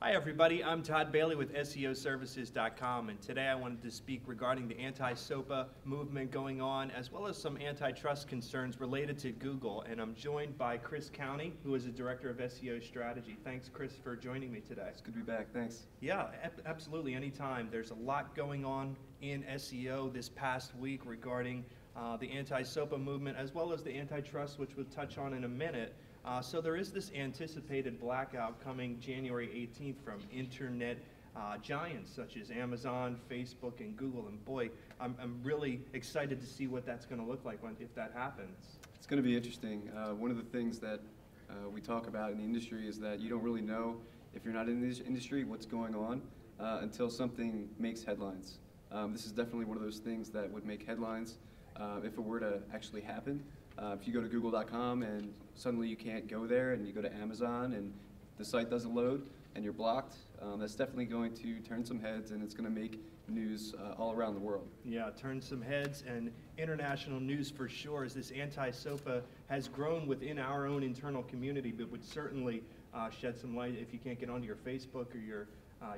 Hi everybody, I'm Todd Bailey with SEOservices.com, and today I wanted to speak regarding the anti-SOPA movement going on, as well as some antitrust concerns related to Google. And I'm joined by Chris County, who is the Director of SEO Strategy. Thanks, Chris, for joining me today. It's good to be back, thanks. Yeah, absolutely, anytime. There's a lot going on in SEO this past week regarding the anti-SOPA movement, as well as the antitrust, which we'll touch on in a minute. So there is this anticipated blackout coming January 18th from internet giants such as Amazon, Facebook, and Google. And boy, I'm really excited to see what that's going to look like if that happens. It's going to be interesting. One of the things that we talk about in the industry is that you don't really know, if you're not in this industry, what's going on until something makes headlines. This is definitely one of those things that would make headlines if it were to actually happen. If you go to google.com and suddenly you can't go there, and you go to Amazon and the site doesn't load and you're blocked, that's definitely going to turn some heads, and it's going to make news all around the world. Yeah, turn some heads and international news for sure, as this anti-SOPA has grown within our own internal community, but would certainly shed some light if you can't get onto your Facebook or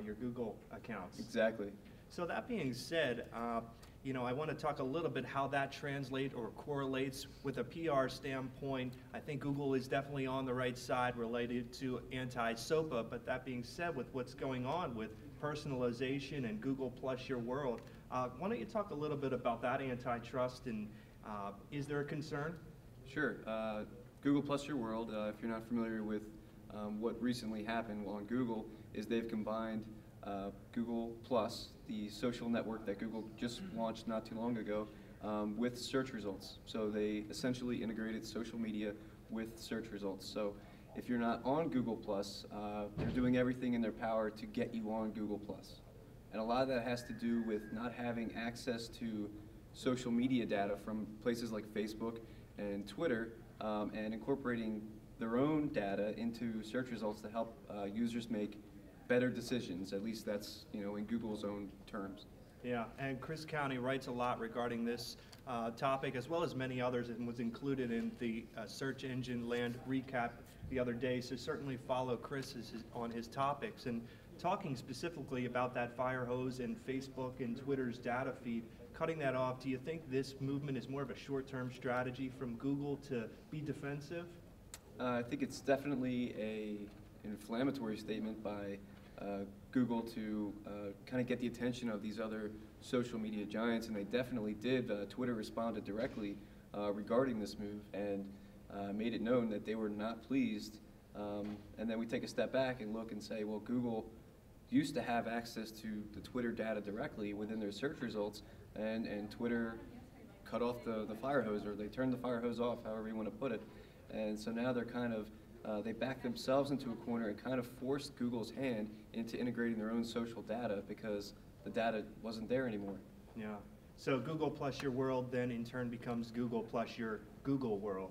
your Google accounts. Exactly. So that being said, I want to talk a little bit how that translates or correlates with a PR standpoint. I think Google is definitely on the right side related to anti-SOPA, but that being said, with what's going on with personalization and Google plus your world, why don't you talk a little bit about that antitrust, and is there a concern? Sure. Google plus your world, if you're not familiar with what recently happened on Google, is they've combined Google Plus, the social network that Google just launched not too long ago, with search results. So they essentially integrated social media with search results. So if you're not on Google Plus, they're doing everything in their power to get you on Google Plus. And a lot of that has to do with not having access to social media data from places like Facebook and Twitter, and incorporating their own data into search results to help users make better decisions. At least that's, in Google's own terms. Yeah, and Chris County writes a lot regarding this topic, as well as many others, and was included in the search engine land recap the other day. So certainly follow Chris on his topics. And talking specifically about that fire hose and Facebook and Twitter's data feed, cutting that off, do you think this movement is more of a short-term strategy from Google to be defensive? I think it's definitely an inflammatory statement by Google to kind of get the attention of these other social media giants, and they definitely did. Twitter responded directly regarding this move and made it known that they were not pleased. And then we take a step back and look and say, well, Google used to have access to the Twitter data directly within their search results, and Twitter cut off the fire hose, or they turned the fire hose off, however you want to put it. And so now they're kind of they backed themselves into a corner and kind of forced Google's hand into integrating their own social data because the data wasn't there anymore. Yeah. So Google plus your world then in turn becomes Google plus your Google world,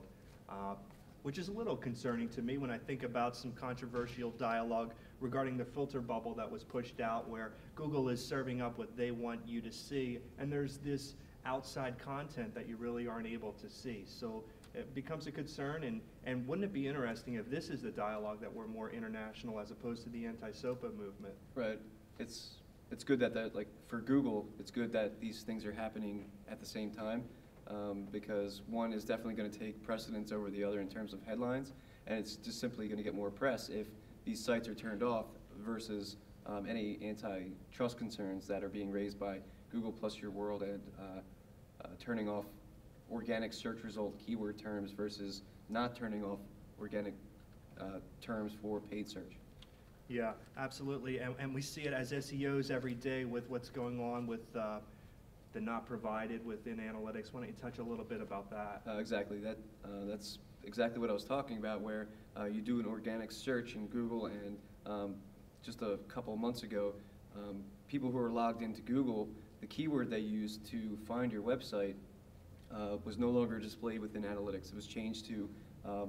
which is a little concerning to me when I think about some controversial dialogue regarding the filter bubble that was pushed out, where Google is serving up what they want you to see, and there's this outside content that you really aren't able to see. So it becomes a concern, and wouldn't it be interesting if this is the dialogue that we're more international as opposed to the anti-SOPA movement? Right. It's good that like for Google, it's good that these things are happening at the same time, because one is definitely going to take precedence over the other in terms of headlines, and it's just simply going to get more press if these sites are turned off versus any antitrust concerns that are being raised by Google plus your world and turning off organic search result keyword terms versus not turning off organic terms for paid search. Yeah, absolutely, and we see it as SEOs every day with what's going on with the not provided within analytics. Why don't you touch a little bit about that? Exactly. That's exactly what I was talking about, where you do an organic search in Google, and just a couple of months ago, people who are logged into Google, the keyword they used to find your website was no longer displayed within analytics. It was changed to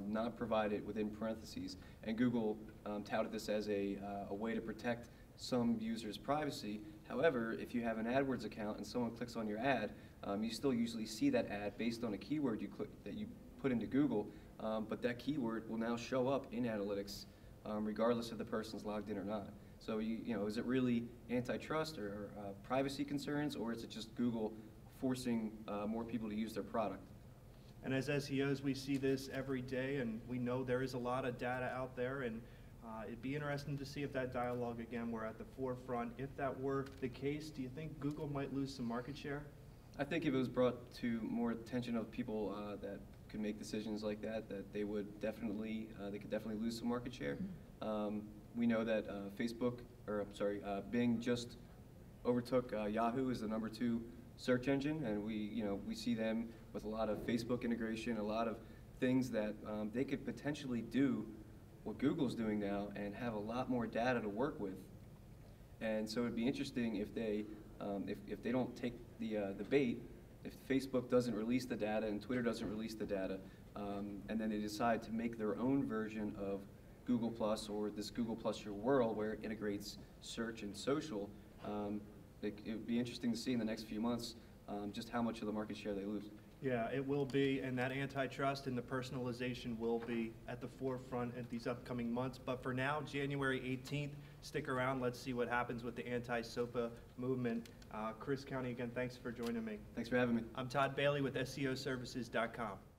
not provided within parentheses. And Google touted this as a way to protect some users' privacy. However, if you have an AdWords account and someone clicks on your ad, you still usually see that ad based on a keyword that you put into Google, but that keyword will now show up in analytics regardless if the person's logged in or not. So is it really antitrust or privacy concerns, or is it just Google forcing more people to use their product? And as SEOs, we see this every day, and we know there is a lot of data out there, and it'd be interesting to see if that dialogue, again, were at the forefront. If that were the case, do you think Google might lose some market share? I think if it was brought to more attention of people that could make decisions like that they would definitely, they could definitely lose some market share. We know that Bing just overtook Yahoo as the #2 search engine, and we see them with a lot of Facebook integration, a lot of things that they could potentially do what Google's doing now and have a lot more data to work with. And so it'd be interesting if they don't take the bait, if Facebook doesn't release the data and Twitter doesn't release the data, and then they decide to make their own version of Google Plus or this Google Plus Your World where it integrates search and social. It would be interesting to see in the next few months just how much of the market share they lose. Yeah, it will be, and that antitrust and the personalization will be at the forefront at these upcoming months. But for now, January 18th, stick around. Let's see what happens with the anti-SOPA movement. Chris County, again, thanks for joining me. Thanks for having me. I'm Todd Bailey with SEOservices.com.